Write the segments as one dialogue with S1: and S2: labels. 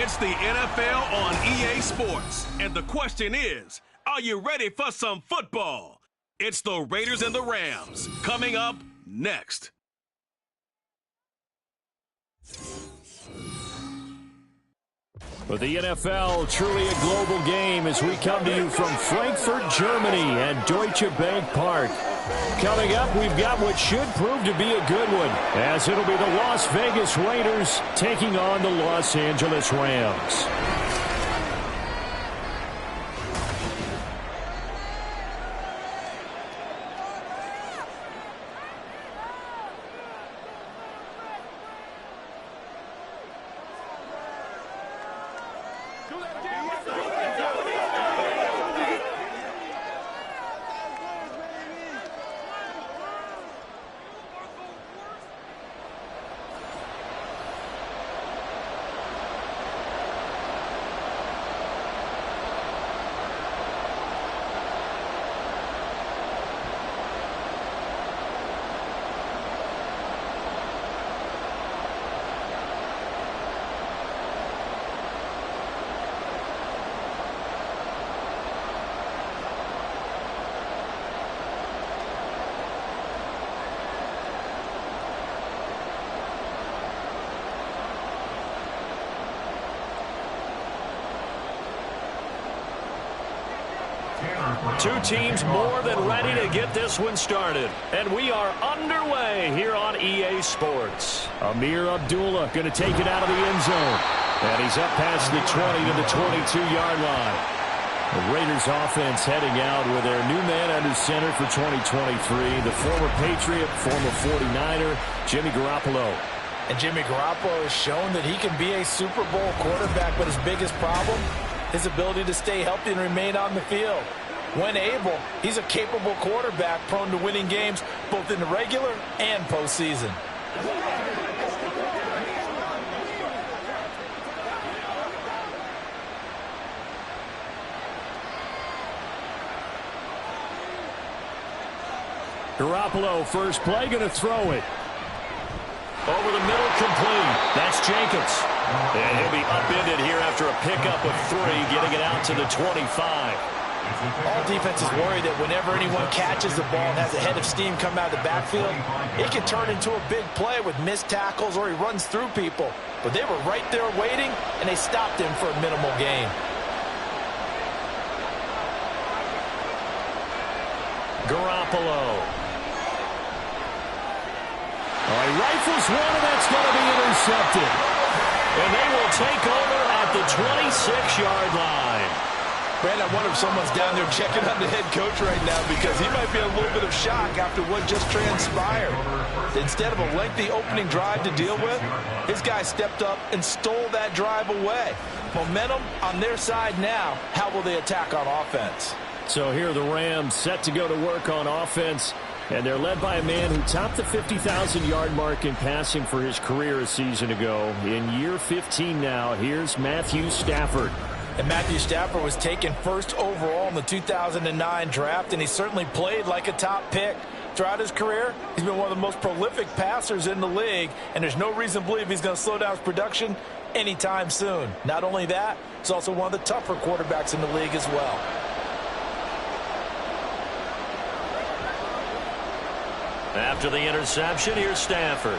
S1: It's the NFL on EA Sports. And the question is, are you ready for some football? It's the Raiders and the Rams coming up next.
S2: With the NFL, truly a global game as we come to you from Frankfurt, Germany and Deutsche Bank Park. Coming up, we've got what should prove to be a good one, as it'll be the Las Vegas Raiders taking on the Los Angeles Rams. Two teams more than ready to get this one started. And we are underway here on EA Sports. Amir Abdullah going to take it out of the end zone. And he's up past the 20 to the 22-yard line. The Raiders offense heading out with their new man under center for 2023, the former Patriot, former 49er, Jimmy Garoppolo.
S3: And Jimmy Garoppolo has shown that he can be a Super Bowl quarterback, but his biggest problem, his ability to stay healthy and remain on the field. When able, he's a capable quarterback prone to winning games both in the regular and postseason.
S2: Garoppolo, first play, going to throw it. Over the middle, complete. That's Jenkins. And he'll be upended here after a pickup of 3, getting it out to the 25.
S3: All defenses worry that whenever anyone catches the ball and has a head of steam come out of the backfield, it can turn into a big play with missed tackles or he runs through people. But they were right there waiting, and they stopped him for a minimal gain.
S2: Garoppolo. He rifles one, and that's going to be intercepted. And they will take over at the 26-yard line.
S3: Brandon, I wonder if someone's down there checking on the head coach right now because he might be in a little bit of shock after what just transpired. Instead of a lengthy opening drive to deal with, his guy stepped up and stole that drive away. Momentum on their side now. How will they attack on offense?
S2: So here are the Rams set to go to work on offense, and they're led by a man who topped the 50,000-yard mark in passing for his career a season ago. In year 15 now, here's Matthew Stafford.
S3: And Matthew Stafford was taken first overall in the 2009 draft, and he certainly played like a top pick. Throughout his career, he's been one of the most prolific passers in the league, and there's no reason to believe he's going to slow down his production anytime soon. Not only that, he's also one of the tougher quarterbacks in the league as well.
S2: After the interception, here's Stafford.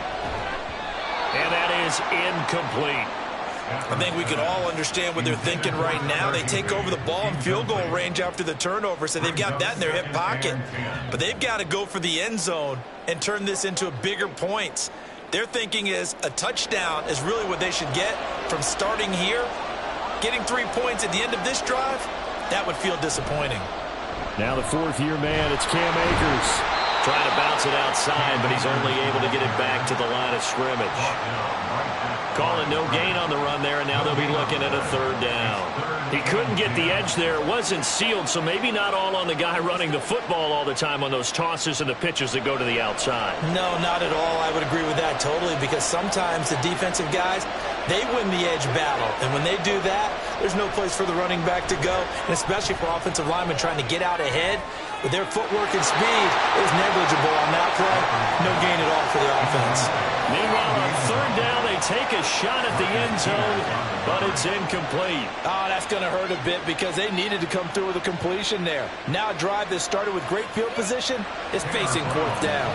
S2: And that is incomplete.
S3: I think we can all understand what they're thinking right now. They take over the ball in field goal range after the turnover, so they've got that in their hip pocket. But they've got to go for the end zone and turn this into bigger points. Their thinking is a touchdown is really what they should get from starting here. Getting 3 points at the end of this drive, that would feel disappointing.
S2: Now the fourth-year man, it's Cam Akers. Trying to bounce it outside, but he's only able to get it back to the line of scrimmage. Calling no gain on the run there, and now they'll be looking at a third down. He couldn't get the edge there. It wasn't sealed, so maybe not all on the guy running the football all the time on those tosses and the pitches that go to the outside.
S3: No, not at all. I would agree with that totally, because sometimes the defensive guys, they win the edge battle. And when they do that, there's no place for the running back to go, and especially for offensive linemen trying to get out ahead. But their footwork and speed is negligible on that play. No gain at all for the offense.
S2: Meanwhile, on third down, they they take a shot at the end zone, but it's incomplete.
S3: Oh, that's going to hurt a bit because they needed to come through with a completion there. Now a drive that started with great field position is facing fourth down.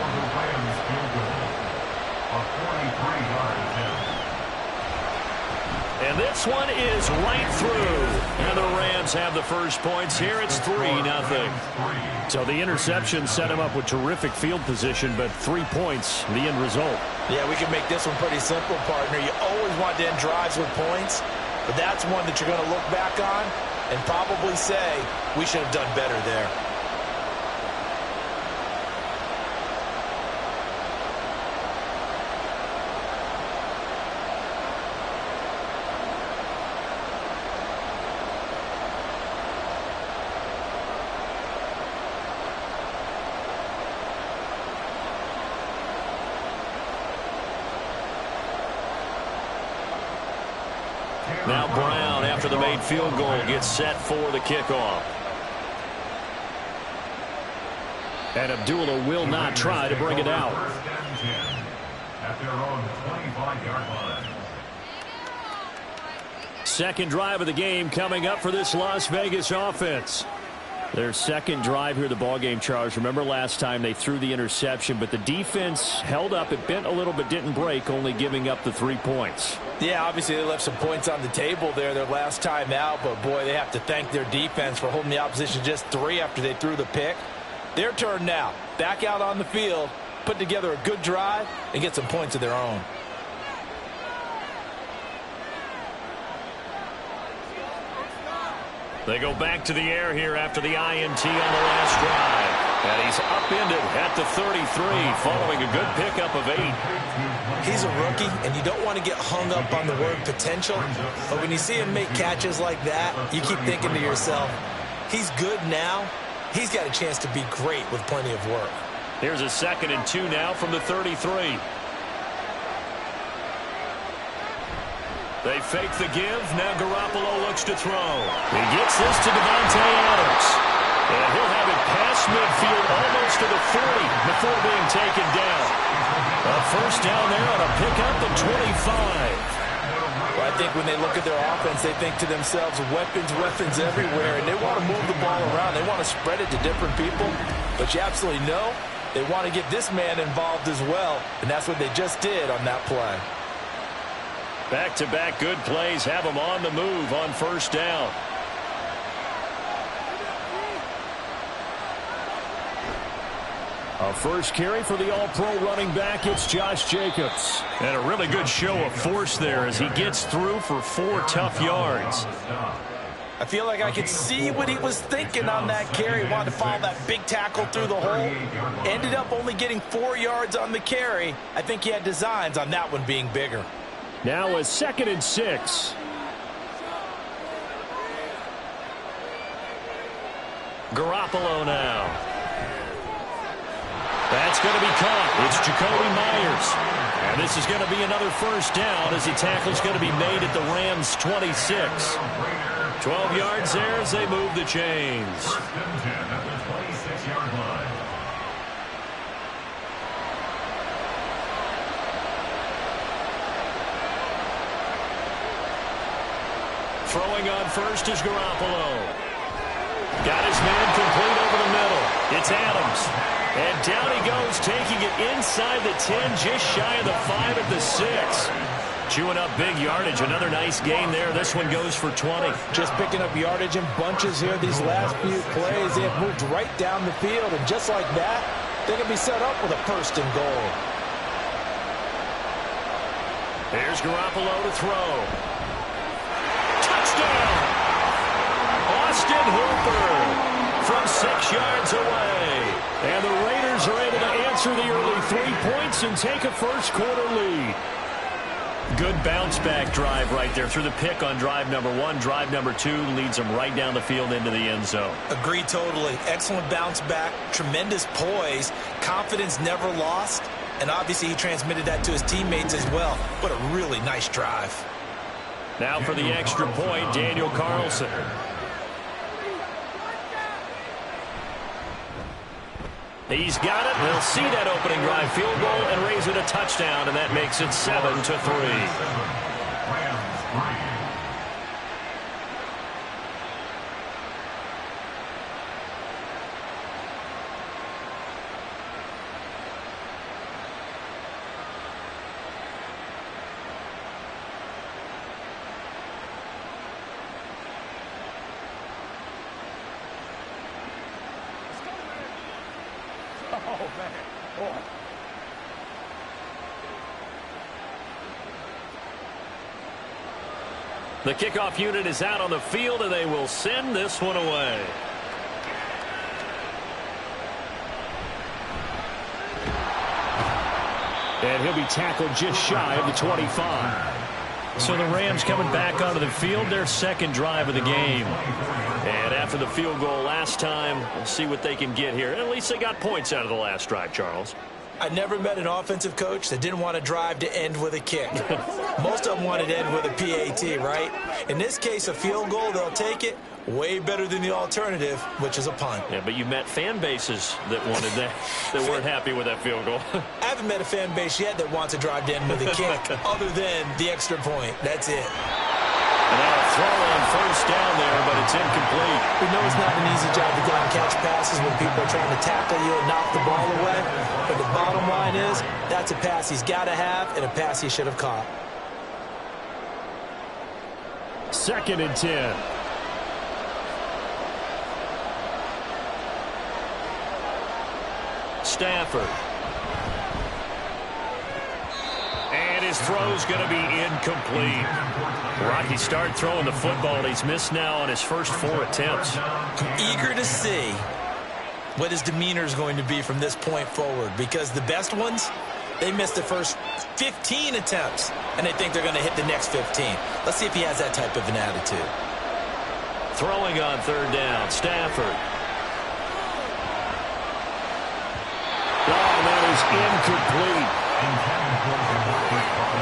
S2: And this one is right through. And the Rams have the first points here. It's 3-0. So the interception set him up with terrific field position, but 3 points, the end result.
S3: Yeah, we can make this one pretty simple, partner. You always want to end drives with points, but that's one that you're going to look back on and probably say, we should have done better there.
S2: Now Brown, after the made field goal, gets set for the kickoff. And Abdullah will not try to bring it out. Second drive of the game coming up for this Las Vegas offense. Their second drive here, the ballgame, Charles. Remember last time they threw the interception, but the defense held up. It bent a little but didn't break, only giving up the 3 points.
S3: Yeah, obviously they left some points on the table there their last time out, but boy, they have to thank their defense for holding the opposition just 3 after they threw the pick. Their turn now. Back out on the field, put together a good drive, and get some points of their own.
S2: They go back to the air here after the INT on the last drive. And he's upended at the 33 following a good pickup of 8.
S3: He's a rookie, and you don't want to get hung up on the word potential. But when you see him make catches like that, you keep thinking to yourself, he's good now. He's got a chance to be great with plenty of work.
S2: Here's a 2nd and 2 now from the 33. They fake the give. Now Garoppolo looks to throw. He gets this to Devontae Adams. And he'll have it past midfield almost to the 40 before being taken down. A first down there on a pickup of 25.
S3: Well, I think when they look at their offense, they think to themselves, weapons everywhere, and they want to move the ball around. They want to spread it to different people. But you absolutely know they want to get this man involved as well, and that's what they just did on that play.
S2: Back-to-back good plays have him on the move on first down. A first carry for the all-pro running back. It's Josh Jacobs. And a really good show of force there as he gets through for 4 tough yards.
S3: I feel like I could see what he was thinking on that carry. Wanted to follow that big tackle through the hole. Ended up only getting 4 yards on the carry. I think he had designs on that one being bigger.
S2: Now a 2nd and 6. Garoppolo now. That's going to be caught. It's Jacoby Myers. And this is going to be another first down as the tackle's going to be made at the Rams' 26. 12 yards there as they move the chains. Throwing on first is Garoppolo. Got his man complete over the middle. It's Adams. And down he goes, taking it inside the 10, just shy of the 5 at the 6. Chewing up big yardage. Another nice gain there. This one goes for 20.
S3: Just picking up yardage in bunches here these last few plays. They have moved right down the field, and just like that, they can be set up with a first and goal.
S2: Here's Garoppolo to throw. Touchdown! Austin Hooper from 6 yards away. And the Raiders are able to answer the early 3 points and take a first-quarter lead. Good bounce-back drive right there through the pick on drive number 1. Drive number 2 leads them right down the field into the end zone.
S3: Agreed totally. Excellent bounce back, tremendous poise, confidence never lost, and obviously he transmitted that to his teammates as well. What a really nice drive.
S2: Now for the extra point, Daniel Carlson. He's got it. They'll see that opening drive field goal and raise it a touchdown, and that makes it 7-3. The kickoff unit is out on the field, and they will send this one away. And he'll be tackled just shy of the 25. So the Rams coming back onto the field, their second drive of the game. And after the field goal last time, we'll see what they can get here. At least they got points out of the last drive, Charles.
S3: I never met an offensive coach that didn't want to drive to end with a kick. Most of them wanted to end with a PAT, right? In this case, a field goal, they'll take it. Way better than the alternative, which is a punt.
S2: Yeah, but you met fan bases that wanted that, that weren't happy with that field goal.
S3: I haven't met a fan base yet that wants to drive to end with a kick other than the extra point. That's it.
S2: And now a throw on first down there, but it's incomplete.
S3: We know it's not an easy job to go and catch passes when people are trying to tackle you and knock the ball away. But the bottom line is, that's a pass he's got to have and a pass he should have caught.
S2: 2nd and 10. Stafford. And his throw's going to be incomplete. Rocky started throwing the football, and he's missed now on his first 4 attempts.
S3: Eager to see what his demeanor is going to be from this point forward, because the best ones, they missed the first 15 attempts, and they think they're going to hit the next 15. Let's see if he has that type of an attitude.
S2: Throwing on 3rd down, Stafford. Oh, that is incomplete.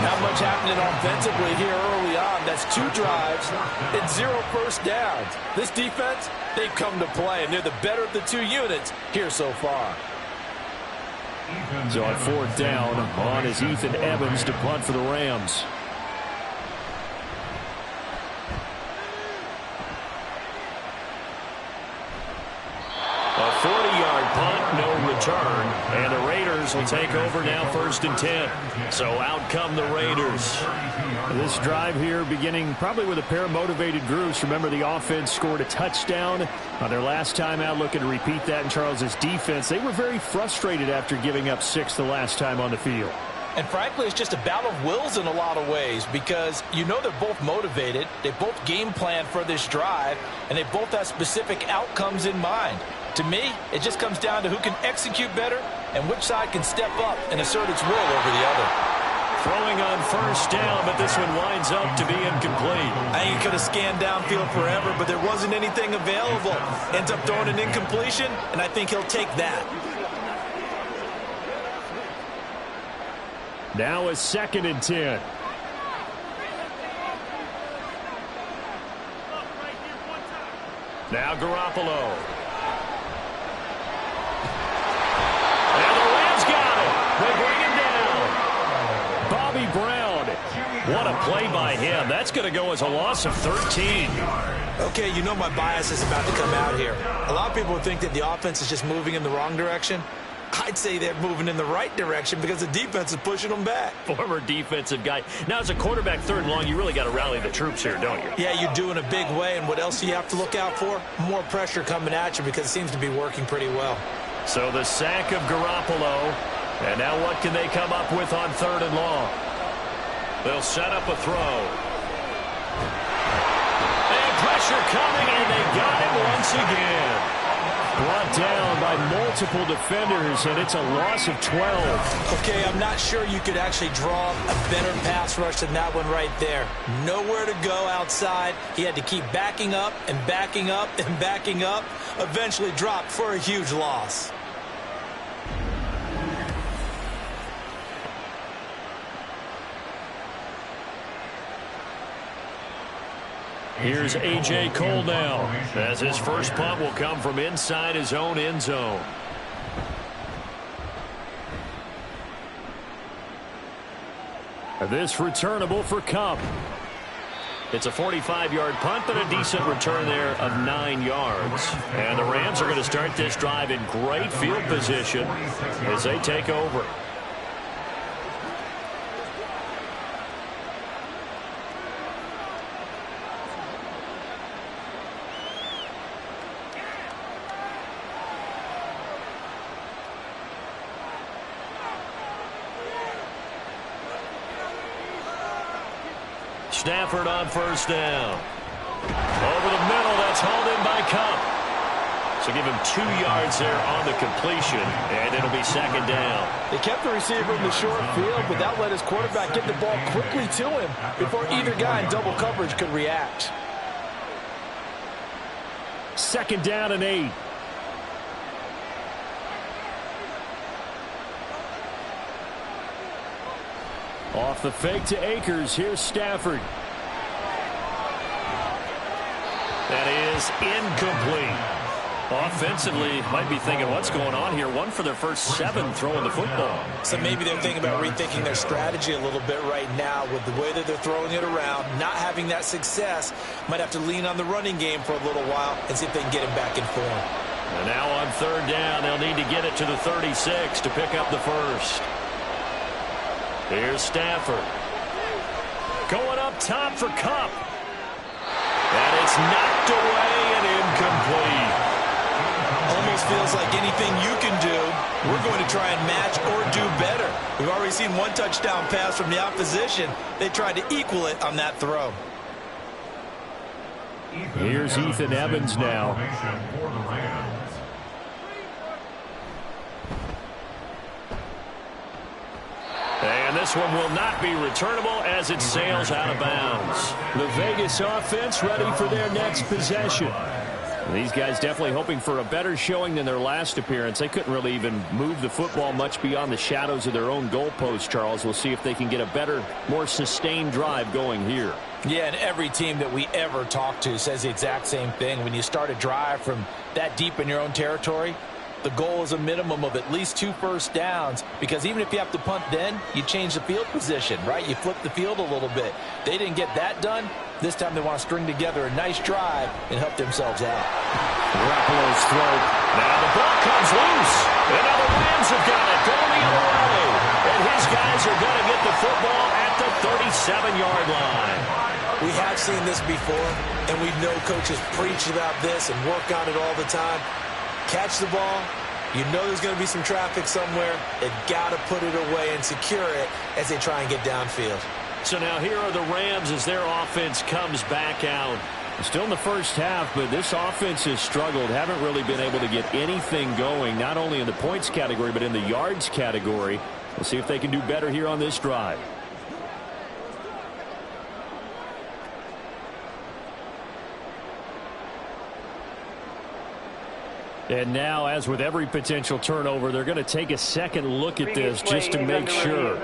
S4: Not much happening offensively here early on. That's 2 drives and 0 first downs. This defense, they've come to play, and they're the better of the 2 units here so far.
S2: So on 4th down, on is Ethan Evans to punt for the Rams. A 40-yard punt, no return, and the Raiders will take over now 1st and 10. So out come the Raiders. This drive here beginning probably with a pair of motivated groups. Remember, the offense scored a touchdown on their last time out, looking to repeat that in Charles's defense. They were very frustrated after giving up 6 the last time on the field.
S4: And frankly, it's just a battle of wills in a lot of ways, because you know they're both motivated, they both game plan for this drive, and they both have specific outcomes in mind. To me, it just comes down to who can execute better and which side can step up and assert its will over the other.
S2: Throwing on 1st down, but this one winds up to be incomplete.
S3: I think he could have scanned downfield forever, but there wasn't anything available. Ends up throwing an incompletion, and I think he'll take that.
S2: Now a 2nd and 10. Now Garoppolo. And the Rams got it. They bring him down. Bobby Brown. What a play by him. That's going to go as a loss of 13.
S3: Okay, you know my bias is about to come out here. A lot of people would think that the offense is just moving in the wrong direction. I'd say they're moving in the right direction because the defense is pushing them back.
S2: Former defensive guy. Now, as a quarterback 3rd and long, you really got to rally the troops here, don't you?
S3: Yeah, you do in a big way. And what else do you have to look out for? More pressure coming at you, because it seems to be working pretty well.
S2: So the sack of Garoppolo. And now what can they come up with on 3rd and long? They'll set up a throw. And pressure coming, and they got him once again. Brought down by multiple defenders, and it's a loss of 12.
S3: Okay, I'm not sure you could actually draw a better pass rush than that one right there. Nowhere to go outside. He had to keep backing up and backing up and backing up. Eventually dropped for a huge loss.
S2: Here's A.J. Cole now, as his first punt will come from inside his own end zone. This returnable for Cup. It's a 45-yard punt, but a decent return there of 9 yards. And the Rams are going to start this drive in great field position as they take over. Stafford on first down. Over the middle, that's hauled in by Cup. So give him 2 yards there on the completion, and it'll be second down.
S4: They kept the receiver in the short field, but that let his quarterback get the ball quickly to him before either guy in double coverage could react.
S2: Second down and 8. Off the fake to Akers. Here's Stafford. That is incomplete. Offensively, might be thinking, what's going on here? 1 for their first 7 throwing the football.
S3: So maybe they're thinking about rethinking their strategy a little bit right now with the way that they're throwing it around, not having that success. Might have to lean on the running game for a little while and see if they can get him back in form.
S2: And now on third down, they'll need to get it to the 36 to pick up the first. Here's Stafford. Going up top for Cup. And it's knocked away and incomplete.
S3: Almost feels like anything you can do, we're going to try and match or do better. We've already seen 1 touchdown pass from the opposition. They tried to equal it on that throw.
S2: Here's Ethan Evans now. And this one will not be returnable as it sails out of bounds. The Vegas offense ready for their next possession. These guys definitely hoping for a better showing than their last appearance. They couldn't really even move the football much beyond the shadows of their own goalpost, Charles. We'll see if they can get a better, more sustained drive going here.
S4: Yeah, and every team that we ever talk to says the exact same thing. When you start a drive from that deep in your own territory, the goal is a minimum of at least 2 first downs, because even if you have to punt then, you change the field position, right? You flip the field a little bit. They didn't get that done. This time they want to string together a nice drive and help themselves out.
S2: Garoppolo's throw. Now the ball comes loose. And now the Rams have got it going the other way. And his guys are going to get the football at the 37-yard line.
S3: We have seen this before, and we know coaches preach about this and work on it all the time. Catch the ball. You know there's going to be some traffic somewhere. They've got to put it away and secure it as they try and get downfield.
S2: So now here are the Rams as their offense comes back out. Still in the first half, but this offense has struggled. Haven't really been able to get anything going, not only in the points category, but in the yards category. We'll see if they can do better here on this drive. And now, as with every potential turnover, they're going to take a second look at this just to make sure.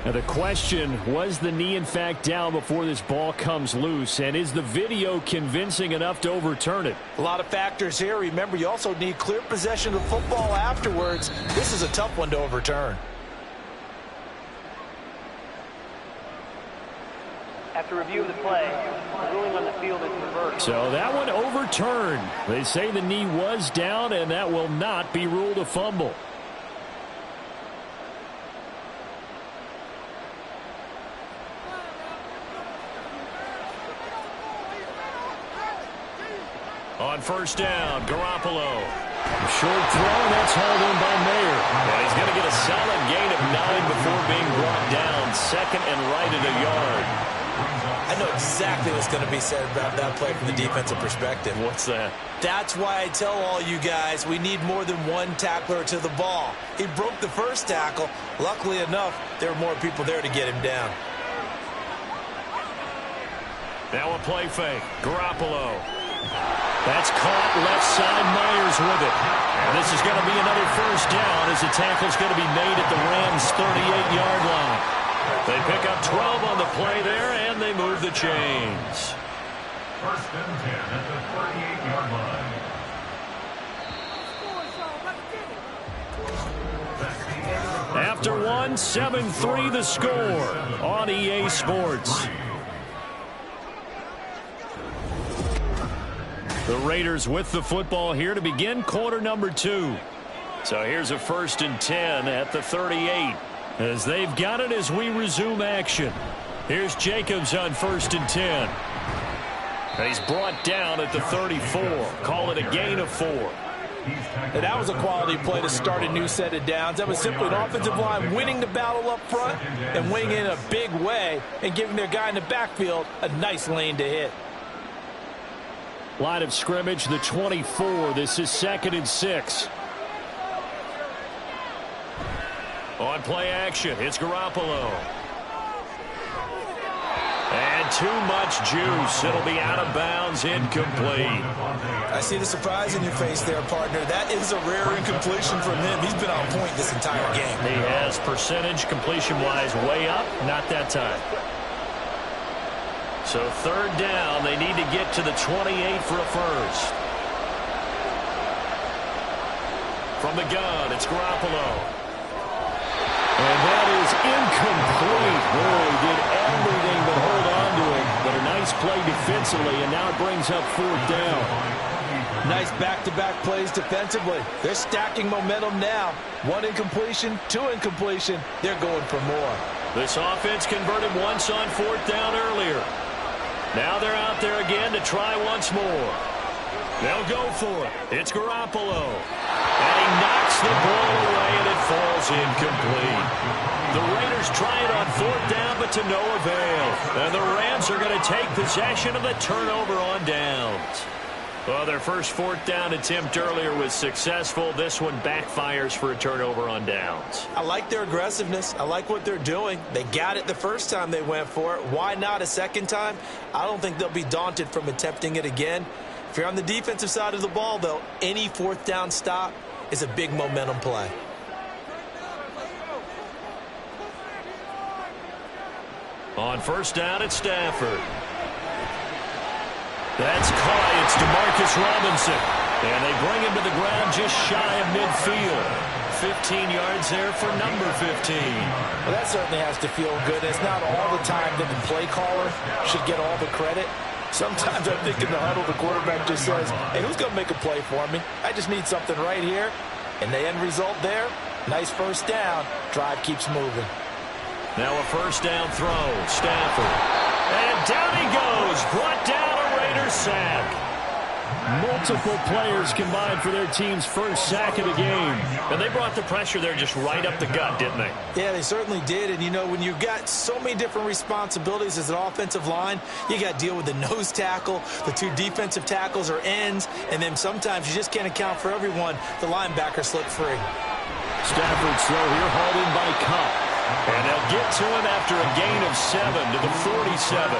S2: Now the question, was the knee in fact down before this ball comes loose? And is the video convincing enough to overturn it?
S4: A lot of factors here. Remember, you also need clear possession of football afterwards. This is a tough one to overturn.
S5: After review of the play, the ruling on the field is reversed.
S2: So that one overturned. They say the knee was down, and that will not be ruled a fumble. On first down, Garoppolo. Short throw, that's hauled in by Mayer. And he's going to get a solid gain of 9 before being brought down. Second and right at a yard.
S3: I know exactly what's going to be said about that play from the defensive perspective.
S2: What's that?
S3: That's why I tell all you guys we need more than one tackler to the ball. He broke the first tackle. Luckily enough, there were more people there to get him down.
S2: Now a play fake. Garoppolo. That's caught left side. Myers with it. And this is going to be another first down as the tackle's going to be made at the Rams' 38-yard line. They pick up 12 on the play there, and they move the chains.
S6: First and 10 at the 38-yard line.
S2: After one, 1, 7-3 the score on EA Sports. The Raiders with the football here to begin quarter number 2. So here's a 1st and 10 at the 38 as they've got it as we resume action. Here's Jacobs on 1st and 10. He's brought down at the 34. Call it a gain of 4.
S4: And that was a quality play to start a new set of downs. That was simply an offensive line winning the battle up front and winning in a big way and giving their guy in the backfield a nice lane to hit.
S2: Line of scrimmage, the 24. This is 2nd and 6. On play action, it's Garoppolo. And too much juice. It'll be out of bounds, incomplete.
S3: I see the surprise in your face there, partner. That is a rare incompletion from him. He's been on point this entire game.
S2: He has percentage completion-wise way up, not that time. So 3rd down, they need to get to the 28 for a first. From the gun, it's Garoppolo. And that is incomplete. Boy, did everything but hold on to it. But a nice play defensively, and now it brings up 4th down.
S4: Nice back-to-back plays defensively. They're stacking momentum now. 1 incompletion, 2 incompletion. They're going for more.
S2: This offense converted once on 4th down earlier. Now they're out there again to try once more. They'll go for it. It's Garoppolo. And he knocks the ball away, and it falls incomplete. The Raiders try it on 4th down, but to no avail. And the Rams are going to take possession of the turnover on downs. Well, their first 4th down attempt earlier was successful. This one backfires for a turnover on downs.
S3: I like their aggressiveness. I like what they're doing. They got it the first time they went for it. Why not a second time? I don't think they'll be daunted from attempting it again. If you're on the defensive side of the ball, though, any 4th down stop is a big momentum play.
S2: On 1st down, it's Stafford. That's caught. It's DeMarcus Robinson. And they bring him to the ground just shy of midfield. 15 yards there for number 15.
S4: Well, that certainly has to feel good. It's not all the time that the play caller should get all the credit. Sometimes I think in the huddle, the quarterback just says, hey, who's going to make a play for me? I just need something right here. And the end result there, nice 1st down. Drive keeps moving.
S2: Now a 1st down throw. Stafford. And down he goes. Brought down a Raiders sack. Multiple players combined for their team's first sack of the game. And they brought the pressure there just right up the gut, didn't they?
S3: Yeah, they certainly did. And, you know, when you've got so many different responsibilities as an offensive line, you got to deal with the nose tackle, the 2 defensive tackles or ends, and then sometimes you just can't account for everyone. The linebacker slipped free.
S2: Stafford's throw here hauled in by Cup. And they'll get to him after a gain of 7 to the 47.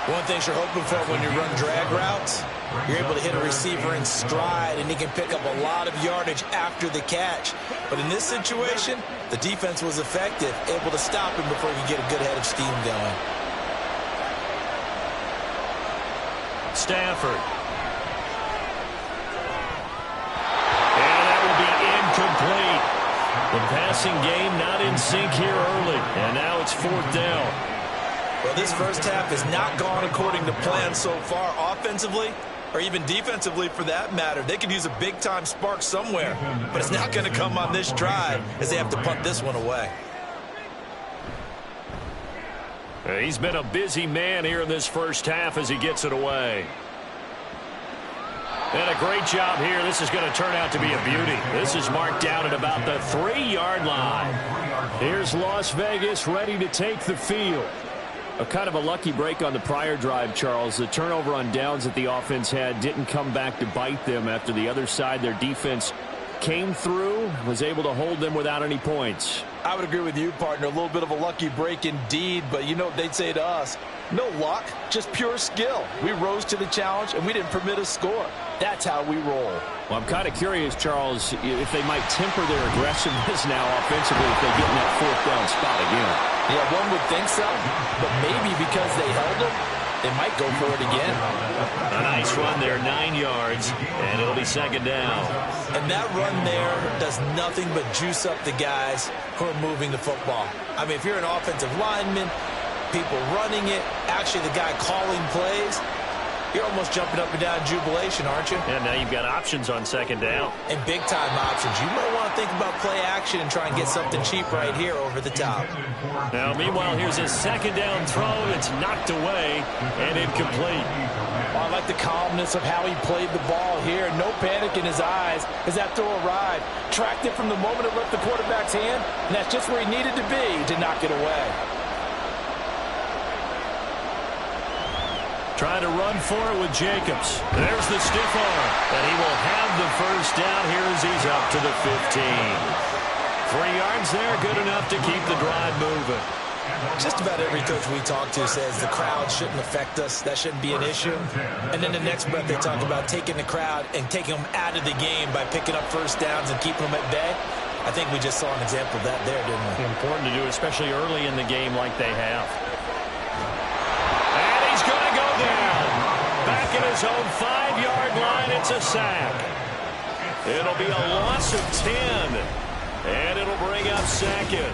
S3: One thing you're hoping for when you run drag routes, you're able to hit a receiver in stride, and he can pick up a lot of yardage after the catch. But in this situation, the defense was effective, able to stop him before he could get a good head of steam going.
S2: Stafford. And that will be incomplete. The passing game not in sync here early. And now it's 4th down.
S3: Well, this first half has not gone according to plan so far offensively or even defensively for that matter. They could use a big-time spark somewhere, but it's not going to come on this drive as they have to punt this one away.
S2: He's been a busy man here in this first half as he gets it away. And a great job here. This is going to turn out to be a beauty. This is marked down at about the 3-yard line. Here's Las Vegas ready to take the field. A kind of a lucky break on the prior drive, Charles. The turnover on downs that the offense had didn't come back to bite them after the other side. Their defense came through, was able to hold them without any points.
S4: I would agree with you, partner. A little bit of a lucky break indeed, but you know what they'd say to us? No luck, just pure skill. We rose to the challenge, and we didn't permit a score. That's how we roll.
S2: Well, I'm kind of curious, Charles, if they might temper their aggressiveness now offensively if they get in that 4th down spot again.
S4: Yeah, one would think so, but maybe because they held them, they might go for it again.
S2: A nice run there, 9 yards, and it'll be second down.
S3: And that run there does nothing but juice up the guys who are moving the football. I mean, if you're an offensive lineman, people running it, actually the guy calling plays, you're almost jumping up and down in jubilation, aren't you?
S2: And now you've got options on second down.
S3: And big-time options. You might want to think about play action and try and get something cheap right here over the top.
S2: Now, meanwhile, here's a second down throw. It's knocked away and incomplete.
S4: I like the calmness of how he played the ball here. No panic in his eyes as that throw arrived. Tracked it from the moment it left the quarterback's hand, and that's just where he needed to be to knock it away.
S2: Trying to run for it with Jacobs. There's the stiff arm. And he will have the first down here as he's up to the 15. 3 yards there, good enough to keep the drive moving.
S3: Just about every coach we talk to says the crowd shouldn't affect us. That shouldn't be an issue. And then the next breath they talk about taking the crowd and taking them out of the game by picking up first downs and keeping them at bay. I think we just saw an example of that there, didn't we?
S2: Important to do, especially early in the game like they have. And he's going to go down. Back at his own 5-yard line, it's a sack. It'll be a loss of 10. And it'll bring up second.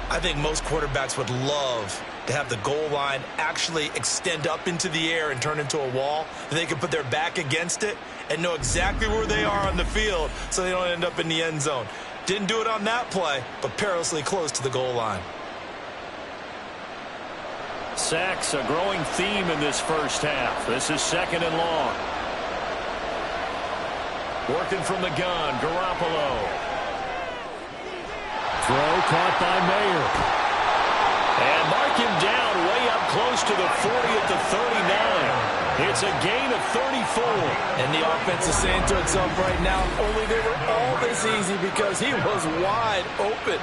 S3: I think most quarterbacks would love to have the goal line actually extend up into the air and turn into a wall. They can put their back against it and know exactly where they are on the field so they don't end up in the end zone. Didn't do it on that play, but perilously close to the goal line.
S2: Sacks, a growing theme in this first half. This is second and long. Working from the gun, Garoppolo. Throw caught by Mayer. And mark him down way up close to the 40 at the 39. It's a gain of 34.
S4: And the offense is saying to itself right now, only they were all this easy because he was wide open.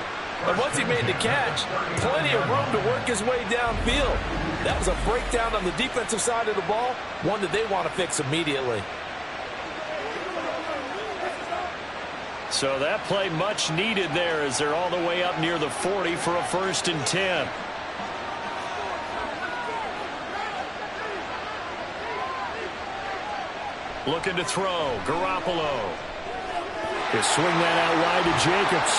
S4: And once he made the catch, plenty of room to work his way downfield. That was a breakdown on the defensive side of the ball, one that they want to fix immediately.
S2: So that play much needed there as they're all the way up near the 40 for a 1st and 10. Looking to throw, Garoppolo. He'll swing that out wide to Jacobs.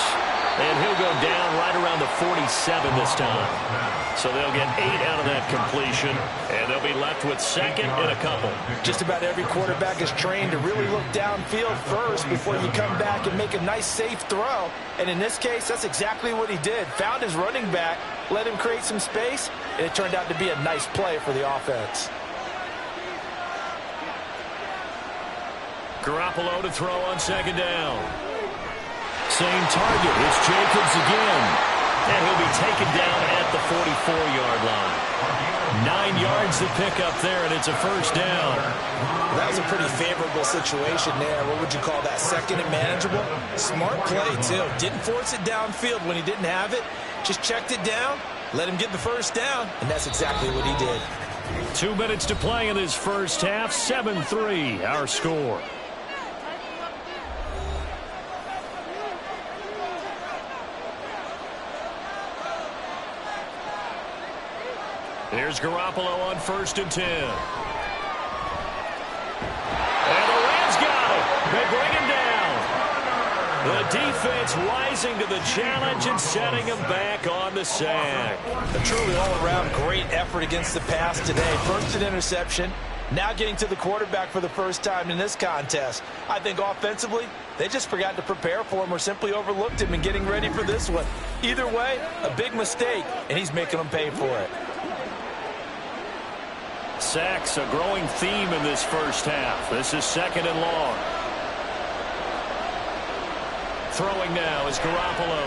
S2: And he'll go down right around the 47 this time. So they'll get 8 out of that completion, and they'll be left with second and a couple.
S4: Just about every quarterback is trained to really look downfield first before you come back and make a nice, safe throw. And in this case, that's exactly what he did. Found his running back, let him create some space, and it turned out to be a nice play for the offense.
S2: Garoppolo to throw on second down. Same target. It's Jacobs again. And he'll be taken down at the 44-yard line. 9 yards to pick up there, and it's a first down.
S3: That was a pretty favorable situation there. What would you call that? Second and manageable? Smart play, too. Didn't force it downfield when he didn't have it. Just checked it down, let him get the first down, and that's exactly what he did.
S2: 2 minutes to play in this first half. 7-3, our score. Here's Garoppolo on 1st and 10. And the Rams got him. They bring him down. The defense rising to the challenge and setting him back on the sack.
S3: A truly all-around great effort against the pass today. First an interception, now getting to the quarterback for the first time in this contest. I think offensively, they just forgot to prepare for him or simply overlooked him in getting ready for this one. Either way, a big mistake, and he's making them pay for it.
S2: Sacks, a growing theme in this first half. This is second and long. Throwing now is Garoppolo.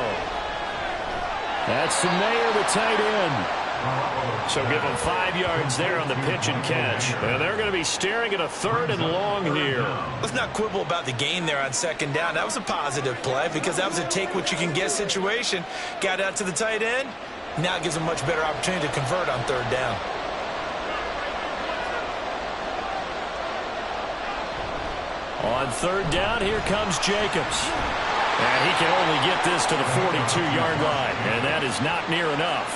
S2: That's to Mayer, the tight end. So give them 5 yards there on the pitch and catch. And they're going to be staring at a 3rd and long here.
S3: Let's not quibble about the gain there on second down. That was a positive play because that was a take-what-you-can-get situation. Got out to the tight end. Now it gives them a much better opportunity to convert on 3rd down.
S2: On 3rd down, here comes Jacobs. And he can only get this to the 42-yard line, and that is not near enough.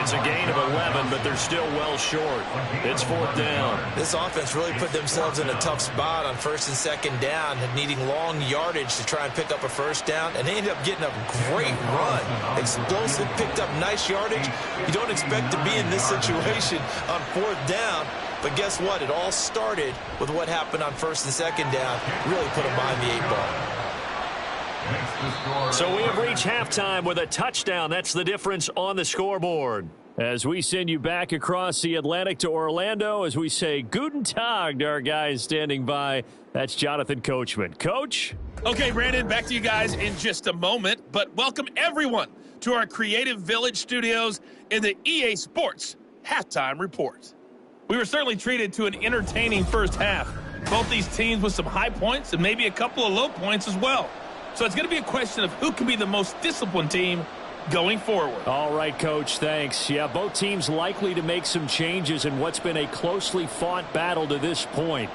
S2: It's a gain of 11, but they're still well short. It's 4th down.
S3: This offense really put themselves in a tough spot on 1st and 2nd down, needing long yardage to try and pick up a 1st down, and they ended up getting a great run. Explosive, picked up nice yardage. You don't expect to be in this situation on 4th down, but guess what? It all started with what happened on 1st and 2nd down. Really put them behind the 8 ball.
S2: So we have reached halftime with a touchdown. That's the difference on the scoreboard. As we send you back across the Atlantic to Orlando, as we say Guten Tag to our guys standing by, that's Jonathan Coachman. Coach?
S7: Okay, Brandon, back to you guys in just a moment, but welcome everyone to our Creative Village studios in the EA Sports Halftime Report. We were certainly treated to an entertaining first half. Both these teams with some high points and maybe a couple of low points as well. So it's going to be a question of who can be the most disciplined team going forward.
S2: All right, Coach, thanks. Yeah, both teams likely to make some changes in what's been a closely fought battle to this point.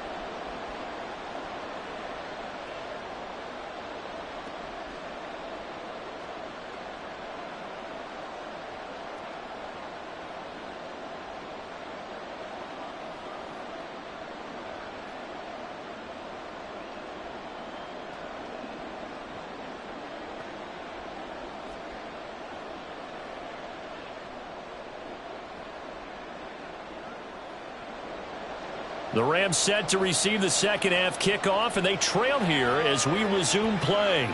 S2: The Rams set to receive the second half kickoff, and they trail here as we resume play.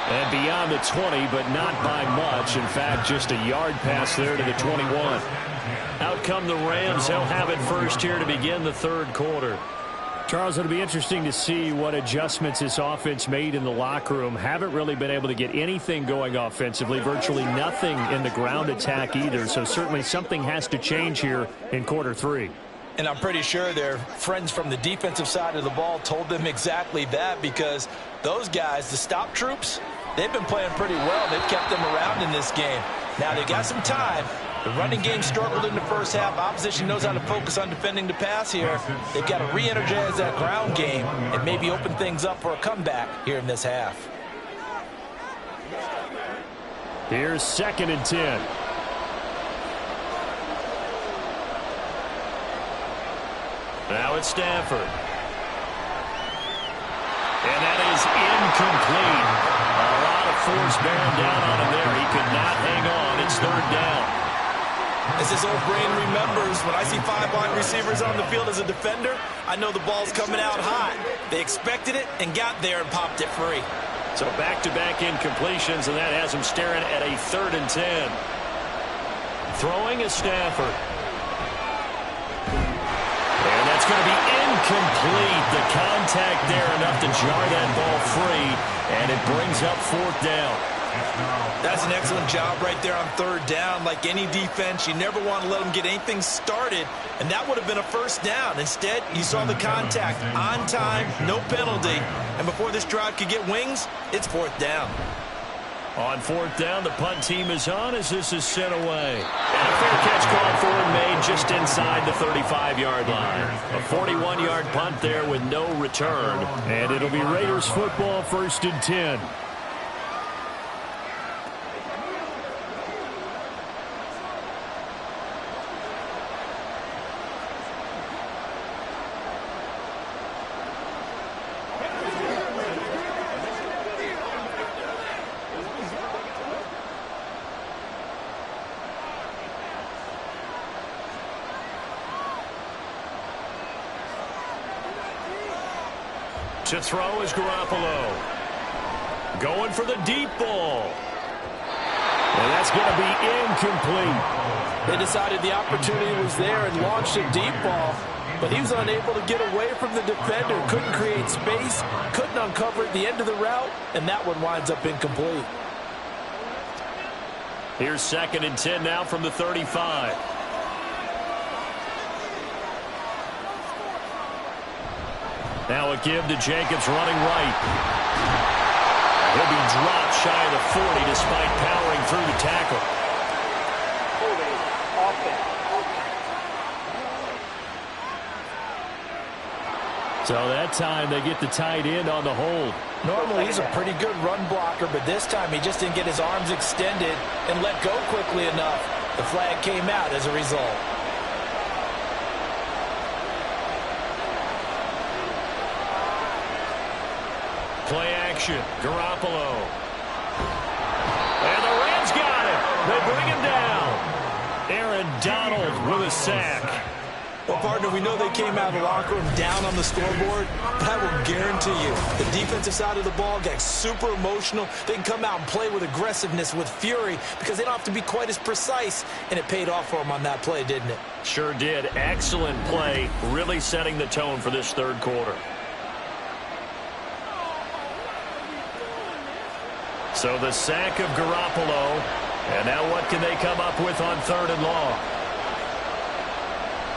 S2: And beyond the 20, but not by much. In fact, just a yard pass there to the 21. Out come the Rams. They'll have it first here to begin the 3rd quarter. Charles, it'll be interesting to see what adjustments this offense made in the locker room. Haven't really been able to get anything going offensively, virtually nothing in the ground attack either. So certainly something has to change here in quarter 3.
S4: And I'm pretty sure their friends from the defensive side of the ball told them exactly that, because those guys, the stop troops, they've been playing pretty well. They've kept them around in this game. Now they got some time. The running game struggled in the first half. Opposition knows how to focus on defending the pass here. They've got to re-energize that ground game and maybe open things up for a comeback here in this half.
S2: Here's 2nd and 10. Now it's Stafford. And that is incomplete. A lot of force bearing down on him there. He could not hang on. It's 3rd down.
S3: As this old brain remembers, when I see 5 wide receivers on the field as a defender, I know the ball's coming out hot. They expected it and got there and popped it free.
S2: So back-to-back incompletions, and that has him staring at a 3rd and 10. Throwing is Stafford. And that's going to be incomplete. The contact there enough to jar that ball free, and it brings up 4th down.
S3: That's an excellent job right there on 3rd down. Like any defense, you never want to let them get anything started, and that would have been a 1st down. Instead, you saw the contact on time, no penalty, and before this drive could get wings, it's 4th down.
S2: On 4th down, the punt team is on as this is sent away. And a fair catch called for and made just inside the 35-yard line. A 41-yard punt there with no return, and it'll be Raiders football, 1st and 10. To throw is Garoppolo. Going for the deep ball. And that's going to be incomplete.
S4: They decided the opportunity was there and launched a deep ball, but he was unable to get away from the defender. Couldn't create space, couldn't uncover at the end of the route, and that one winds up incomplete.
S2: Here's 2nd and 10 now from the 35. Now a give to Jacobs running right. He'll be dropped shy of the 40 despite powering through the tackle. So that time they get the tight end on the hold.
S4: Normally he's a pretty good run blocker, but this time he just didn't get his arms extended and let go quickly enough. The flag came out as a result.
S2: Play action, Garoppolo. And the Rams got him. They bring him down. Aaron Donald with a sack.
S3: Well, partner, we know they came out of the locker room down on the scoreboard, but I will guarantee you the defensive side of the ball got super emotional. They can come out and play with aggressiveness, with fury, because they don't have to be quite as precise, and it paid off for them on that play, didn't it?
S2: Sure did. Excellent play, really setting the tone for this third quarter. So the sack of Garoppolo, and now what can they come up with on 3rd and long?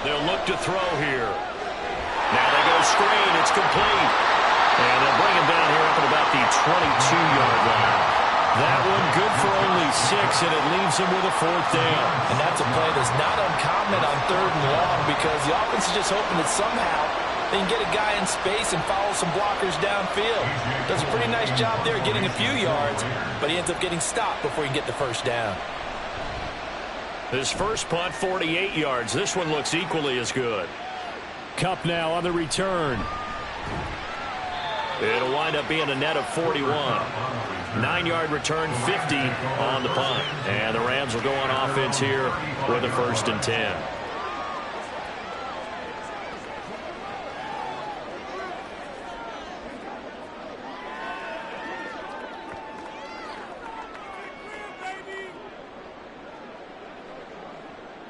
S2: They'll look to throw here. Now they go screen. It's complete. And they'll bring him down here up at about the 22-yard line. That one good for only 6, and it leaves him with a 4th down.
S4: And that's a play that's not uncommon on 3rd and long because the offense is just hoping that somehow they can get a guy in space and follow some blockers downfield. Does a pretty nice job there getting a few yards, but he ends up getting stopped before he can get the first down.
S2: His first punt, 48 yards. This one looks equally as good. Kupp now on the return. It'll wind up being a net of 41. 9-yard return, 50 on the punt. And the Rams will go on offense here with a 1st and 10.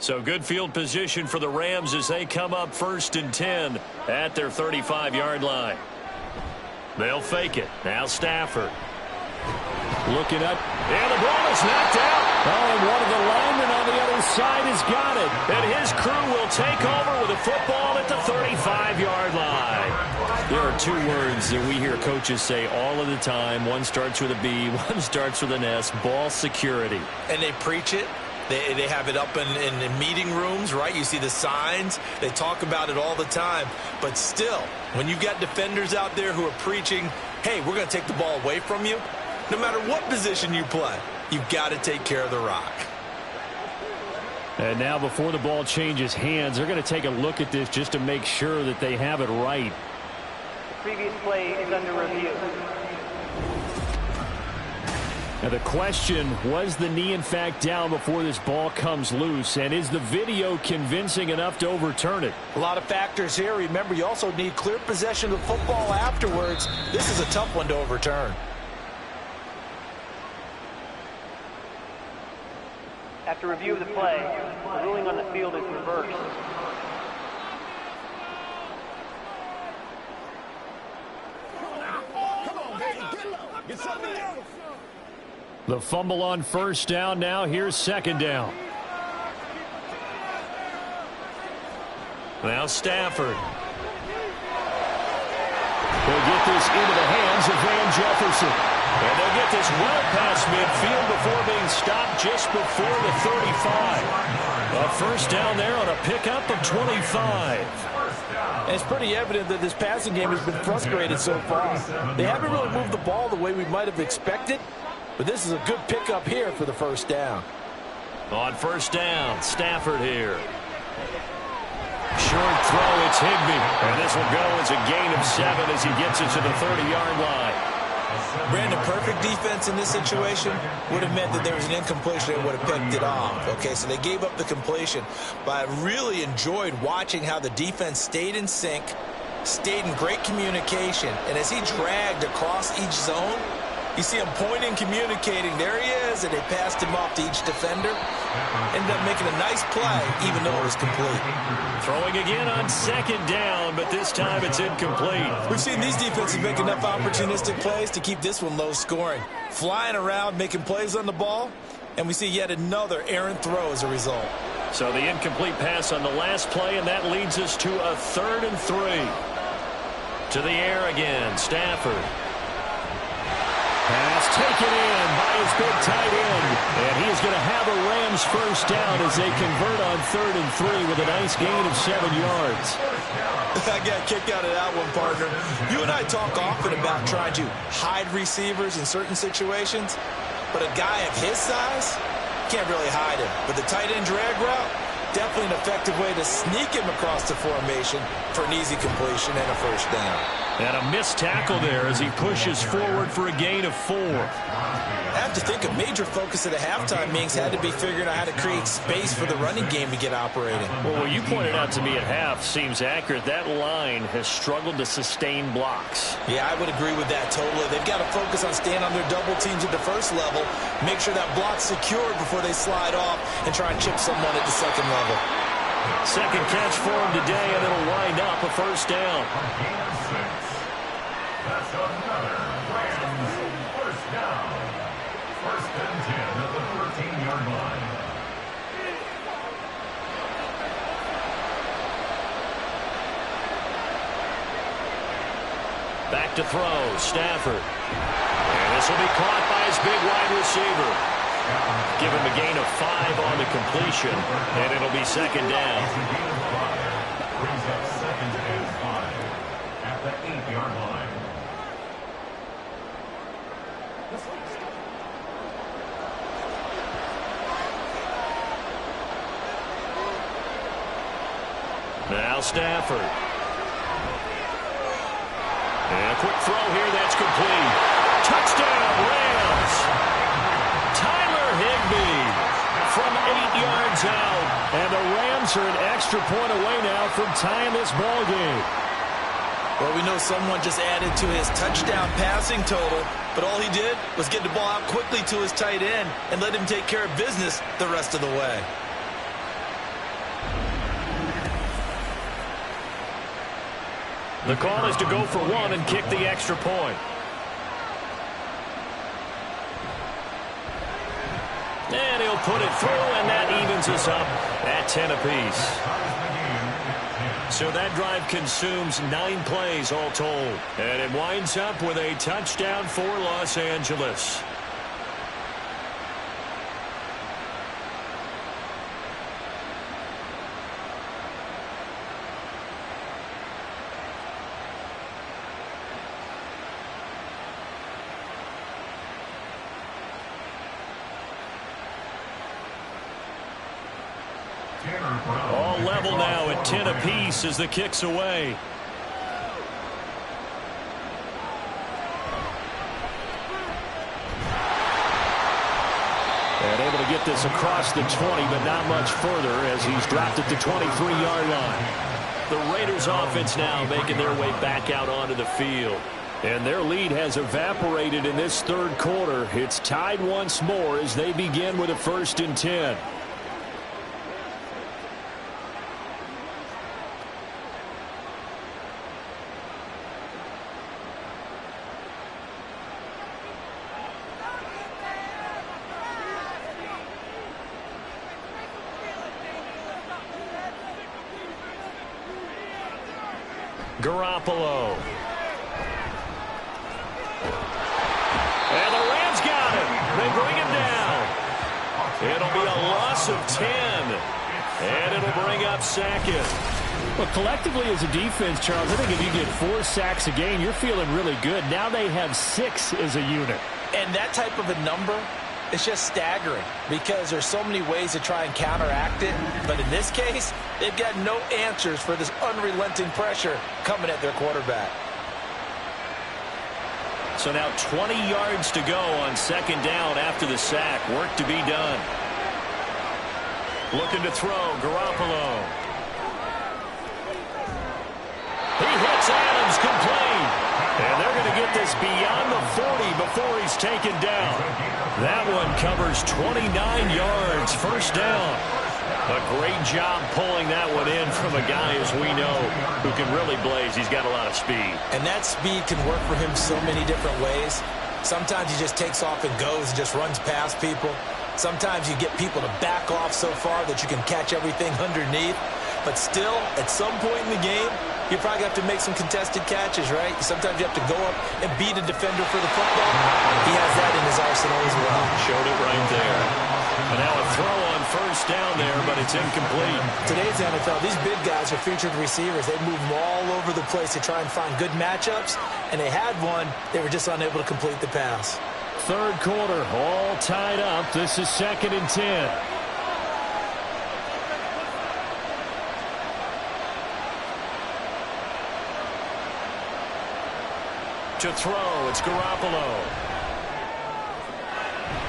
S2: So good field position for the Rams as they come up 1st and 10 at their 35-yard line. They'll fake it. Now Stafford. Looking up. And the ball is knocked out. Oh, and one of the linemen on the other side has got it. And his crew will take over with a football at the 35-yard line. There are 2 words that we hear coaches say all of the time. One starts with a B, one starts with an S. Ball security.
S3: And they preach it. They have it up in meeting rooms, right? You see the signs. They talk about it all the time. But still, when you've got defenders out there who are preaching, hey, we're going to take the ball away from you, no matter what position you play, you've got to take care of the rock.
S2: And now before the ball changes hands, they're going to take a look at this just to make sure that they have it right.
S5: The previous play is under review.
S2: Now the question, was the knee in fact down before this ball comes loose? And is the video convincing enough to overturn it?
S4: A lot of factors here. Remember, you also need clear possession of the football afterwards. This is a tough one to overturn.
S5: After review of the play, the ruling on the field is reversed.
S2: The fumble on 1st down. Now here's 2nd down. Now Stafford. They'll get this into the hands of Van Jefferson. And they'll get this well past midfield before being stopped just before the 35. A 1st down there on a pickup of 25.
S4: And it's pretty evident that this passing game has been frustrated so far. They haven't really moved the ball the way we might have expected, but this is a good pickup here for the 1st down.
S2: On 1st down, Stafford here. Short throw, it's Higbee. And this will go as a gain of 7 as he gets it to the 30-yard line.
S3: Brandon, perfect defense in this situation would have meant that there was an incompletion and would have picked it off. Okay, so they gave up the completion. But I really enjoyed watching how the defense stayed in sync, stayed in great communication. And as he dragged across each zone, you see him pointing, communicating. There he is, and they passed him off to each defender. Ended up making a nice play, even though it was complete.
S2: Throwing again on 2nd down, but this time it's incomplete.
S3: We've seen these defenses make enough opportunistic plays to keep this one low scoring. Flying around, making plays on the ball, and we see yet another errant throw as a result.
S2: So the incomplete pass on the last play, and that leads us to a 3rd and 3. To the air again, Stafford. Pass taken in by his big tight end. And he is going to have a Rams first down as they convert on 3rd and 3 with a nice gain of 7 yards.
S3: I got kicked out of that one, partner. You and I talk often about trying to hide receivers in certain situations, but a guy of his size can't really hide him. But the tight end drag route, definitely an effective way to sneak him across the formation for an easy completion and a first down.
S2: And a missed tackle there as he pushes forward for a gain of 4.
S3: I have to think a major focus at the halftime meetings had to be figuring out how to create space for the running game to get operating.
S2: Well, what you pointed out to me at half seems accurate. That line has struggled to sustain blocks.
S3: Yeah, I would agree with that totally. They've got to focus on staying on their double teams at the first level, make sure that block's secured before they slide off and try and chip someone at the second level.
S2: Second catch for him today, and it'll wind up a first down.
S6: That's another Rams first down. First and 10 at the 13-yard line.
S2: Back to throw, Stafford. And this will be caught by his big wide receiver. Give him a gain of 5 on the completion, and it'll be second down.
S6: Brings up second and 5 at the 8-yard line.
S2: Now Stafford. And a quick throw here that's complete. Touchdown, Rams. Tyler Higbee from 8 yards out. And the Rams are an extra point away now from tying this ball game.
S3: Well, we know someone just added to his touchdown passing total, but all he did was get the ball out quickly to his tight end and let him take care of business the rest of the way.
S2: The call is to go for 1 and kick the extra point. And he'll put it through, and that evens us up at 10 apiece. So that drive consumes 9 plays all told. And it winds up with a touchdown for Los Angeles. All level now at 10 apiece as the kick's away. And able to get this across the 20, but not much further as he's dropped at the 23-yard line. The Raiders offense now making their way back out onto the field. And their lead has evaporated in this third quarter. It's tied once more as they begin with a 1st and 10. Garoppolo. And the Rams got him. They bring him down. It'll be a loss of 10. And it'll bring up second.
S8: Well, collectively as a defense, Charles, I think if you get 4 sacks a game, you're feeling really good. Now they have 6 as a unit.
S4: And that type of a number, it's just staggering because there's so many ways to try and counteract it. But in this case, they've got no answers for this unrelenting pressure coming at their quarterback.
S2: So now 20 yards to go on second down after the sack. Work to be done. Looking to throw, Garoppolo. He hits Adams, complete. And they're going to get this beyond the 40 before he's taken down. That one covers 29 yards, first down. A great job pulling that one in from a guy, as we know, who can really blaze. He's got a lot of speed.
S3: And that speed can work for him so many different ways. Sometimes he just takes off and goes and just runs past people. Sometimes you get people to back off so far that you can catch everything underneath. But still, at some point in the game,
S4: you probably have to make some contested catches, right? Sometimes you have to go up and beat a defender for the football. He has that in his arsenal as well.
S2: Showed it right there. And now a throw on first down there, but it's incomplete.
S4: Today's NFL, these big guys are featured receivers. They move them all over the place to try and find good matchups, and they had one. They were just unable to complete the pass.
S2: Third quarter, all tied up. This is 2nd and 10. To throw, it's Garoppolo.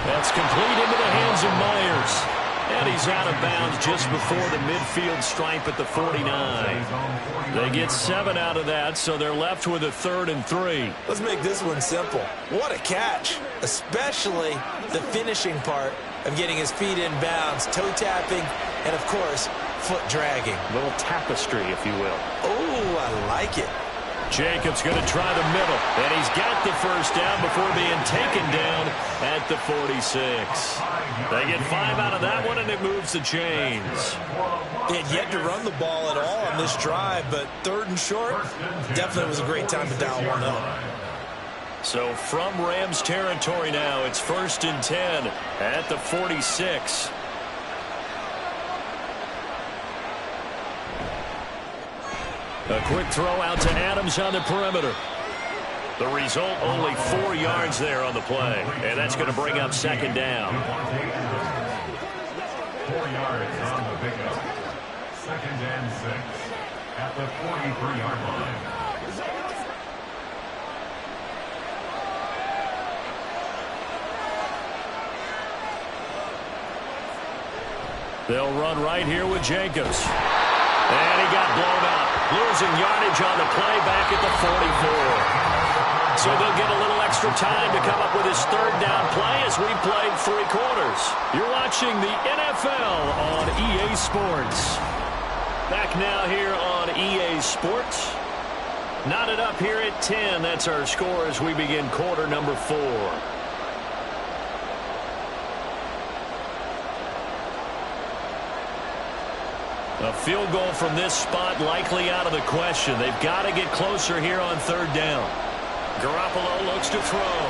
S2: That's complete into the hands of Myers. And he's out of bounds just before the midfield stripe at the 49. They get 7 out of that, so they're left with a 3rd and 3.
S4: Let's make this one simple. What a catch, especially the finishing part of getting his feet in bounds, toe tapping, and, of course, foot dragging.
S2: A little tapestry, if you will.
S4: Oh, I like it.
S2: Jacobs going to try the middle, and he's got the first down before being taken down at the 46. They get 5 out of that one, and it moves the chains.
S4: They had yet to run the ball at all on this drive, but 3rd and short, definitely was a great time to dial one up.
S2: So from Rams territory now, it's 1st and 10 at the 46. A quick throw out to Adams on the perimeter. The result, only 4 yards there on the play. And that's going to bring up 2nd down.
S6: 4 yards on the pickup. 2nd and 6 at the 43-yard line.
S2: They'll run right here with Jacobs. And he got blown up. Losing yardage on the play back at the 44. So they'll get a little extra time to come up with his 3rd down play as we played 3 quarters. You're watching the NFL on EA Sports. Back now here on EA Sports. Knotted up here at 10. That's our score as we begin quarter number 4. A field goal from this spot likely out of the question. They've got to get closer here on 3rd down. Garoppolo looks to throw.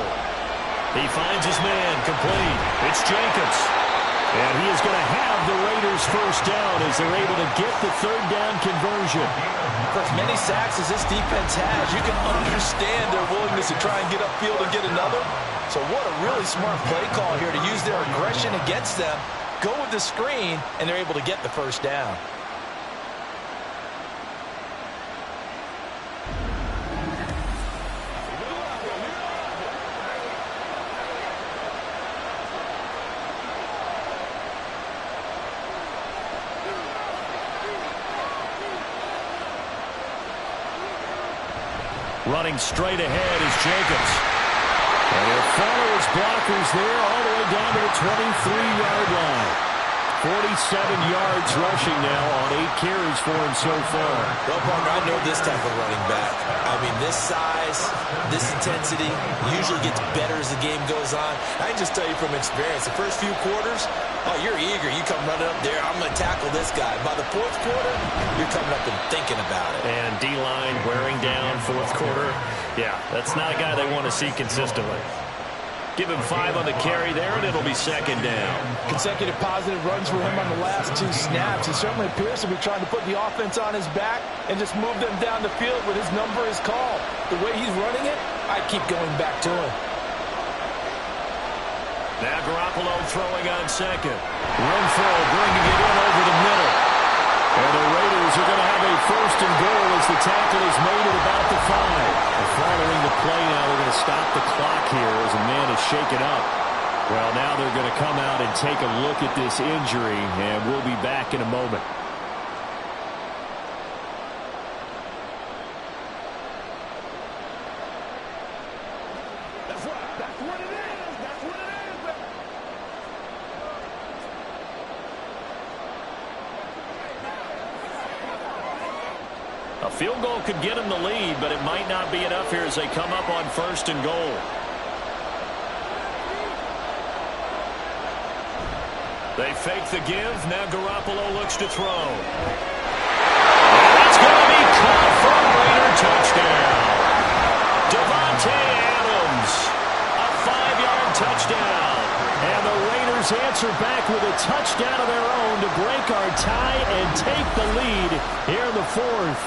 S2: He finds his man, complete. It's Jacobs. And he is going to have the Raiders' first down as they're able to get the 3rd down conversion.
S4: For as many sacks as this defense has, you can understand their willingness to try and get upfield and get another. So what a really smart play call here to use their aggression against them, go with the screen, and they're able to get the first down.
S2: Running straight ahead is Jacobs. And he'll follow his blockers there all the way down to the 23-yard line. 47 yards rushing now on 8 carries for him so far.
S4: Well, partner, I know this type of running back. I mean, this size, this intensity usually gets better as the game goes on. I can just tell you from experience, the first few quarters, oh, you're eager. You come running up there, I'm going to tackle this guy. By the 4th quarter, you're coming up and thinking about it.
S2: And D-line wearing down 4th quarter. Yeah, that's not a guy they want to see consistently. Give him 5 on the carry there, and it'll be 2nd down.
S4: Consecutive positive runs for him on the last 2 snaps. He certainly appears to be trying to put the offense on his back and just move them down the field when his number is called. The way he's running it, I keep going back to him.
S2: Now Garoppolo throwing on 2nd. Renfrow bringing it in over the middle. And the Raiders are going to have a 1st and goal as the tackle is made at about the 5. Following the play now, they're going to stop the clock here as a man is shaken up. Well, now they're going to come out and take a look at this injury, and we'll be back in a moment. A field goal could get them the lead, but it might not be enough here as they come up on 1st and goal. They fake the give. Now Garoppolo looks to throw. And that's going to be caught from touchdown. Devontae Adams, a 5-yard touchdown. And the Raiders answer back with a touchdown of their own to break our tie and take the lead here in the fourth.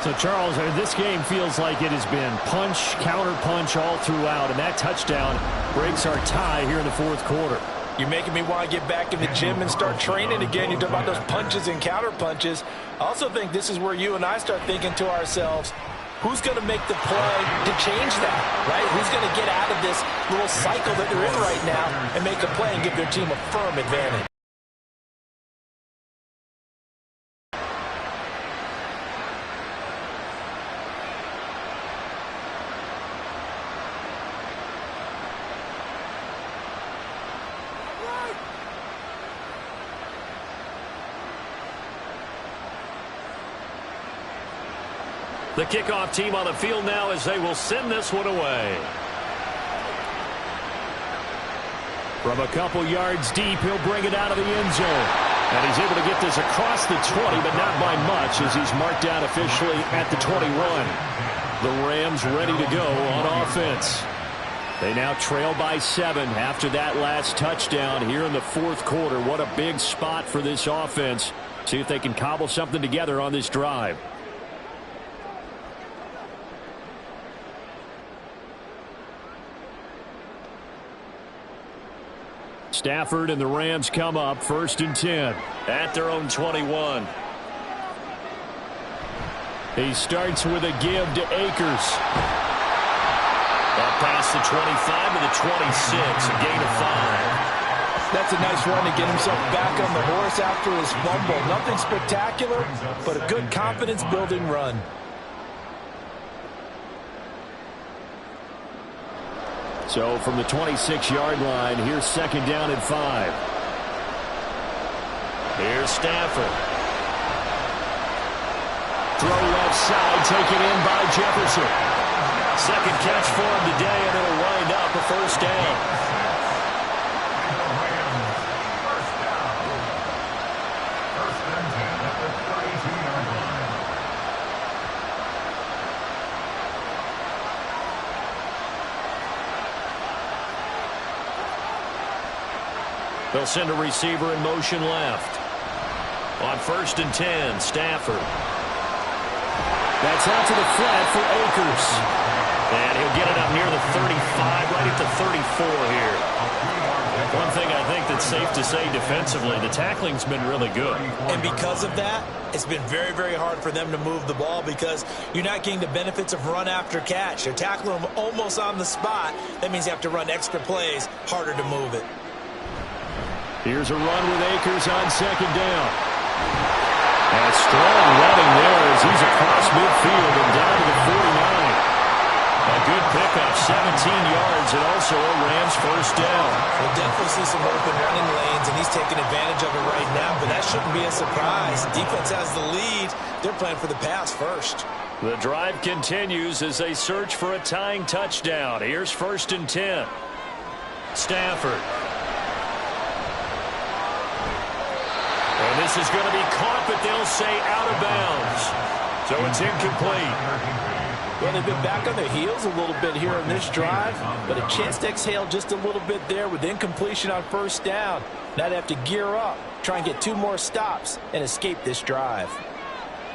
S2: So, Charles, this game feels like it has been punch, counter-punch all throughout, and that touchdown breaks our tie here in the fourth quarter.
S4: You're making me want to get back in the gym and start training again. You talk about those punches and counter-punches. I also think this is where you and I start thinking to ourselves, who's going to make the play to change that, right? Who's going to get out of this little cycle that they're in right now and make a play and give their team a firm advantage?
S2: The kickoff team on the field now as they will send this one away. From a couple yards deep, he'll bring it out of the end zone. And he's able to get this across the 20, but not by much as he's marked down officially at the 21. The Rams ready to go on offense. They now trail by 7 after that last touchdown here in the fourth quarter. What a big spot for this offense. See if they can cobble something together on this drive. Stafford and the Rams come up 1st and 10 at their own 21. He starts with a give to Akers. Up past the 25 to the 26, a gain of 5.
S4: That's a nice run to get himself back on the horse after his fumble. Nothing spectacular, but a good confidence-building run.
S2: So from the 26-yard line, here's 2nd down and 5. Here's Stafford. Throw left side, taken in by Jefferson. Second catch for him today, and it'll wind up a 1st down. They'll send a receiver in motion left. On 1st and 10, Stafford. That's out to the flat for Akers. And he'll get it up near the 35, right at the 34 here. One thing I think that's safe to say defensively, the tackling's been really good.
S3: And because of that, it's been very, very hard for them to move the ball because you're not getting the benefits of run after catch. They're tackling them almost on the spot. That means you have to run extra plays, harder to move it.
S2: Here's a run with Akers on 2nd down. And strong running there as he's across midfield and down to the 49. A good pickup, 17 yards, and also a Rams 1st down.
S3: We'll definitely see some open running lanes, and he's taking advantage of it right now, but that shouldn't be a surprise. Defense has the lead. They're playing for the pass first.
S2: The drive continues as they search for a tying touchdown. Here's 1st and 10. Stafford. And this is going to be caught, but they'll say out of bounds. So it's incomplete.
S4: Well, they've been back on their heels a little bit here in this drive, but a chance to exhale just a little bit there with incompletion on 1st down. Now they have to gear up, try and get 2 more stops, and escape this drive.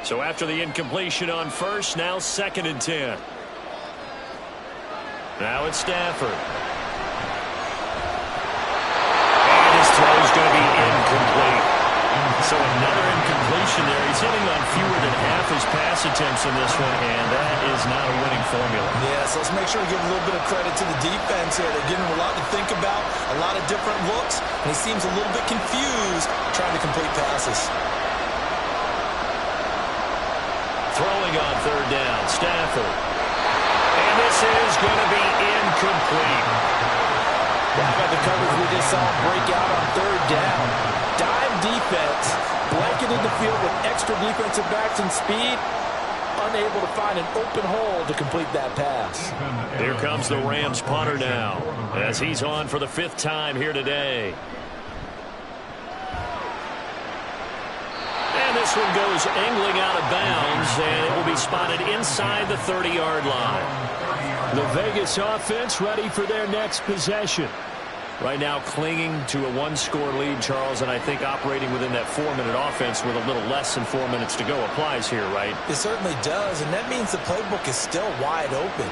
S2: So after the incompletion on 1st, now 2nd and 10. Now it's Stafford. And his throw is going to be incomplete. So another incompletion there. He's hitting on fewer than half his pass attempts in this one, and that is not a winning formula.
S3: Yes, let's make sure we give a little bit of credit to the defense here. They're giving him a lot to think about, a lot of different looks, and he seems a little bit confused trying to complete passes.
S2: Throwing on 3rd down, Stafford. And this is going to be incomplete.
S4: How about the coverage we just saw break out on 3rd down? Dime defense, blanketed the field with extra defensive backs and speed, unable to find an open hole to complete that pass.
S2: Here comes the Rams punter now as he's on for the 5th time here today. And this this one goes angling out of bounds, and it will be spotted inside the 30-yard line.
S8: The Vegas offense ready for their next possession. Right now clinging to a one-score lead, Charles, and I think operating within that 4-minute offense with a little less than 4 minutes to go applies here, right?
S4: It certainly does, and that means the playbook is still wide open.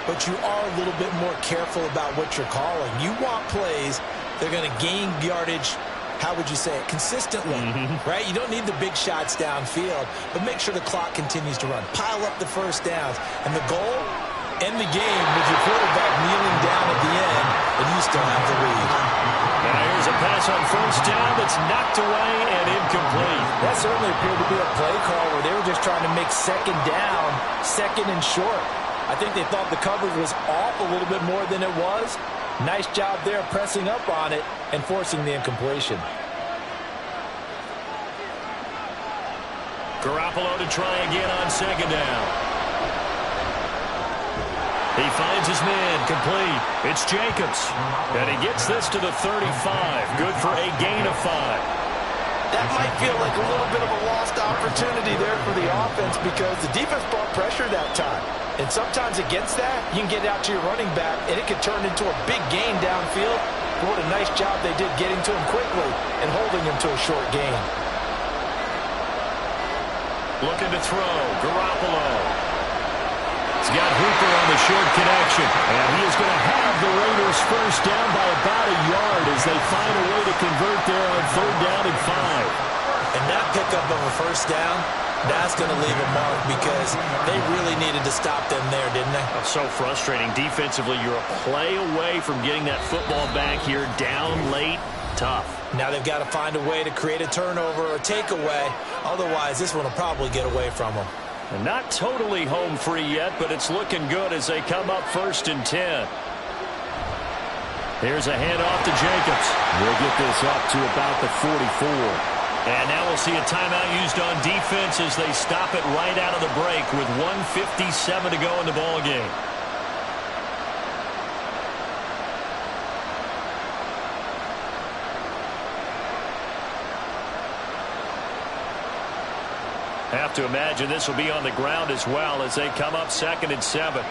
S4: But you are a little bit more careful about what you're calling. You want plays that are going to gain yardage, how would you say it, consistently, right? You don't need the big shots downfield, but make sure the clock continues to run. Pile up the first downs. And the goal, end the game with your quarterback kneeling down at the end, and you still have the lead.
S2: Now here's a pass on first down that's knocked away and incomplete.
S4: That certainly appeared to be a play call where they were just trying to make second down, second and short. I think they thought the coverage was off a little bit more than it was. Nice job there pressing up on it and forcing the incompletion.
S2: Garoppolo to try again on second down. He finds his man, complete. It's Jacobs. And he gets this to the 35. Good for a gain of 5.
S4: That might feel like a little bit of a lost opportunity there for the offense because the defense brought pressure that time. And sometimes against that, you can get out to your running back, and it could turn into a big gain downfield. But what a nice job they did getting to him quickly and holding him to a short gain.
S2: Looking to throw, Garoppolo. He's got Hooper on the short connection. And he is going to have the Raiders first down by about a yard as they find a way to convert there on 3rd down and 5.
S4: And that pickup of a first down, that's going to leave a mark because they really needed to stop them there, didn't they?
S2: Oh, so frustrating. Defensively, you're a play away from getting that football back here down late. Tough.
S4: Now they've got to find a way to create a turnover or takeaway. Otherwise, this one will probably get away from them.
S2: And not totally home free yet, but it's looking good as they come up 1st and 10. Here's a handoff to Jacobs.
S8: We'll get this up to about the 44.
S2: And now we'll see a timeout used on defense as they stop it right out of the break with 1:57 to go in the ball game. Have to imagine this will be on the ground as well as they come up 2nd and 7.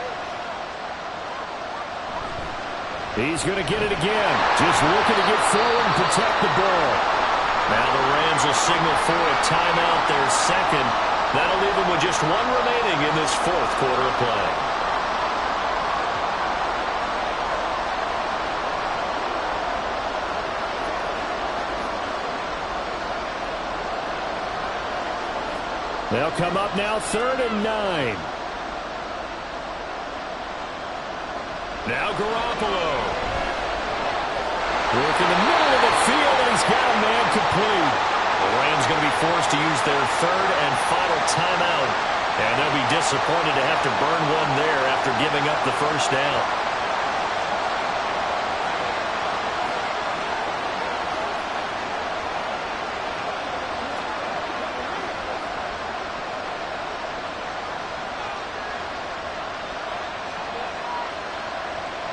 S8: He's going to get it again. Just looking to get forward and protect the ball.
S2: Now the Rams will signal for a timeout, their second. That'll leave them with just 1 remaining in this 4th quarter of play.
S8: They'll come up now 3rd and 9.
S2: Now Garoppolo.
S8: Work in the middle of the field, and he's got a man complete.
S2: The Rams going to be forced to use their 3rd and final timeout. And they'll be disappointed to have to burn one there after giving up the first down.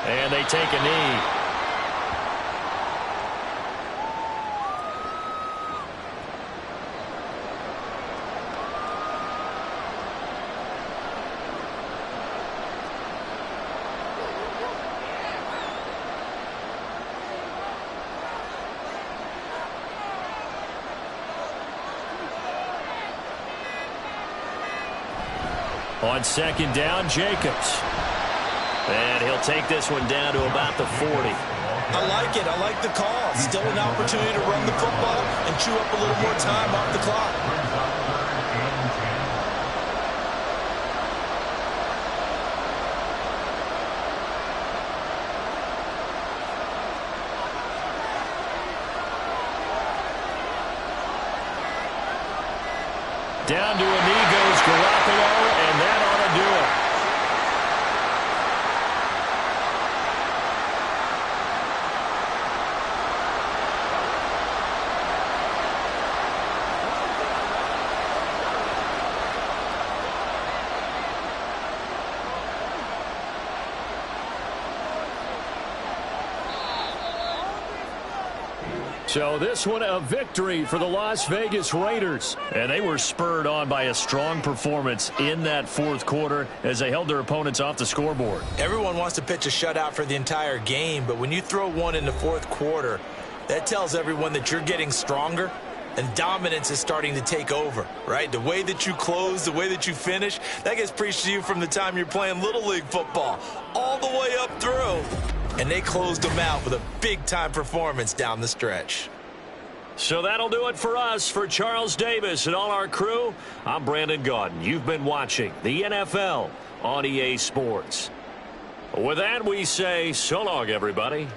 S2: And they take a knee. On 2nd down, Jacobs. And he'll take this one down to about the 40.
S4: I like it. I like the call. Still an opportunity to run the football and chew up a little more time off the clock.
S2: Down to a knee goes Garoppolo, and that ought to do it. So this one a victory for the Las Vegas Raiders. And they were spurred on by a strong performance in that fourth quarter as they held their opponents off the scoreboard.
S3: Everyone wants to pitch a shutout for the entire game, but when you throw one in the fourth quarter, that tells everyone that you're getting stronger and dominance is starting to take over, right? The way that you close, the way that you finish, that gets preached to you from the time you're playing Little League football all the way up through. And they closed them out with a big-time performance down the stretch.
S2: So that'll do it for us. For Charles Davis and all our crew, I'm Brandon Gaudin. You've been watching the NFL on EA Sports. With that, we say so long, everybody.